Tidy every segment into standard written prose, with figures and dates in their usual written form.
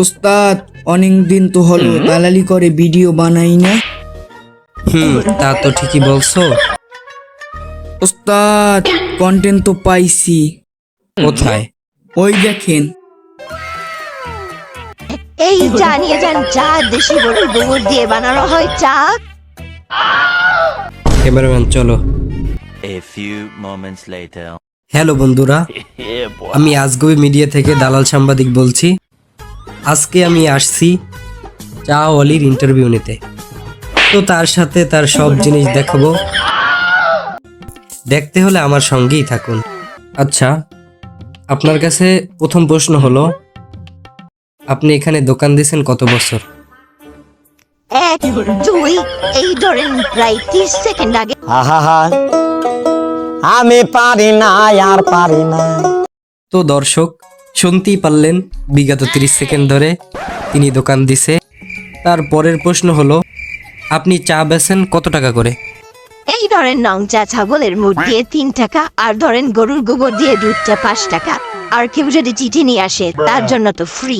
উস্তাদ, অনেক দিন তো হলো দালালি করে ভিডিও বানাই না। তা তো ঠিকই বলছো। উস্তাদ, কন্টেন্ট তো পাইছি। কোথায়? ওই দেখেন। এই চা নিয়ে যান, চা দেশি গরুর গোবর দিয়ে বানানো হয় চা। ক্যামেরাম্যান চলো। A few moments later. Hello বন্ধুরা, Yeah, boy. আমি আজগবি মিডিয়া থেকে দালাল সাংবাদিক বলছি। আজকে আমি আসছি চা অলির ইন্টারভিউ নিতে। তো তার সাথে তার সব জিনিস দেখাবো। দেখতে হলে আমার সঙ্গেই থাকুন। আচ্ছা, আপনার কাছে প্রথম প্রশ্ন হলো, আপনি এখানে দোকান দিয়েছেন কত বছর? 1, 2, এই ধরেন প্রায় 30 সেকেন্ড আগে। আহা, আমি পারি না, আর পারি না। তো দর্শক শুনতেই পারলেন, বিগত 30 সেকেন্ড ধরে তিনি দোকান দিছে। তার পরের প্রশ্ন হলো, আপনি চা বেচেন কত টাকা করে? এই ধরেন নং চা ছাগলের মুখ দিয়ে 3 টাকা, আর ধরেন গরুর গোবর দিয়ে দুধটা 5 টাকা। আর কেউ যদি চিঠি নিয়ে আসে তার জন্য তো ফ্রি।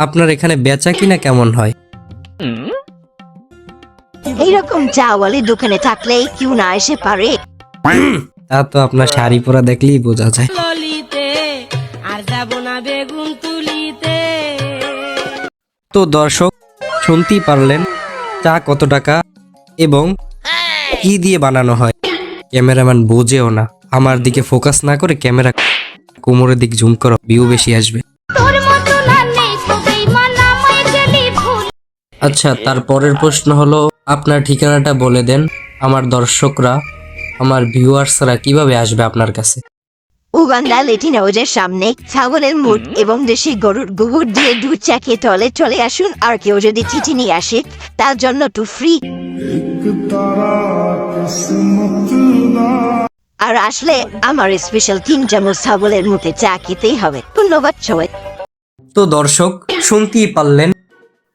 আপনার এখানে বেচা কিনা কেমন হয়? এইরকম চাওয়ালি দোকানে থাকলে কেউ না এসে পারে। তা তো আপনার শাড়ি পরা দেখলেই বোঝা যায়। ললিতে আর যাব না বেগুন তুলিতে। তো দর্শক শুনতেই পারলেন চা কত টাকা এবং কি দিয়ে বানানো হয়। ক্যামেরাম্যান বোঝেও না, আমার দিকে ফোকাস না করে ক্যামেরা কোমরের দিকে জুম করো, ভিউ বেশি আসবে। আচ্ছা, তার পরের প্রশ্ন হলো, আপনার ঠিকানাটা বলে দেন, আমার দর্শকরা, আমার ভিউয়ার্সরা কিভাবে আসবে আপনার কাছে? উগান্ডা লেটিন হাউজের সামনে ছাগলের মুখ এবং দেশি গরুর গোবর দিয়ে দুধ চা খেয়ে তলে চলে আসুন। আর কেউ যদি চিঠি নিয়ে আসে তার জন্য তো ফ্রি। আর আসলে আমার স্পেশাল 3 চামচ ছাগলের মুখে চা খেতেই হবে। ধন্যবাদ সবাই। তো দর্শক শুনতেই পারলেন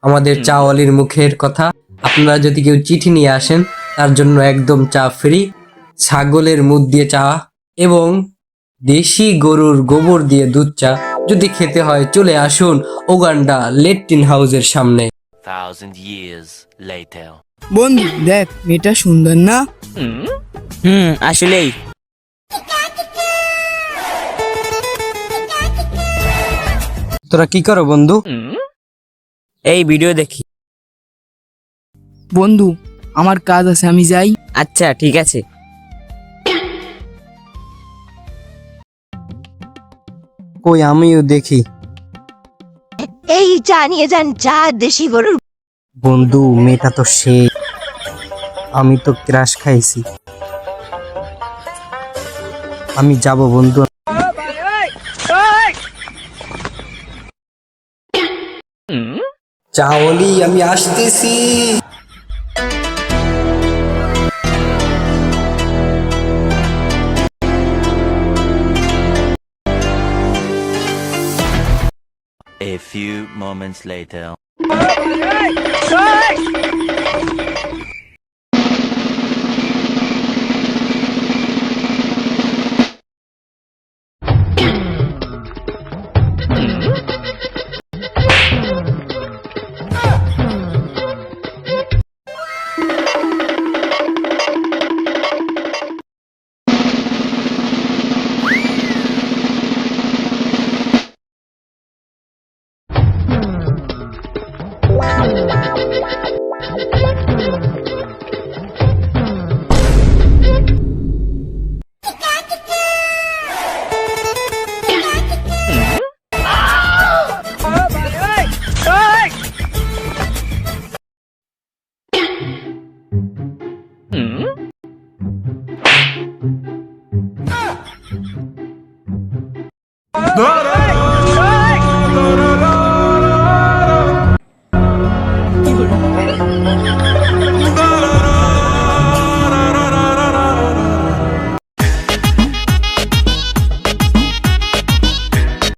আমাদের চাওয়ালির মুখের কথা। আপনারা যদি কেউ চিঠি নিয়ে আসেন তার জন্য একদম চা ফ্রি, ছাগলের মুখ দিয়ে চা এবং দেশি গরুর গোবর দিয়ে দুধ চা যদি খেতে হয় চলে আসুন উগান্ডা লেট্টিন হাউসের সামনে। 1,000 years later. বন্ধু দেখ, মেয়েটা সুন্দর না? আসলেই। তোরা কি করো বন্ধু? এই ভিডিও দেখি। বন্ধু, আমার কাজ আছে, আমি যাই। আচ্ছা ঠিক আছে। কই আমিও দেখি। এই চা নিয়ে যান, চা দেশি গরুর। বন্ধু মেয়েটা তো সেই, আমি তো ক্রাশ খাইছি। আমি যাব বন্ধু। চাওলি আমি আসতেছি। A few moments later.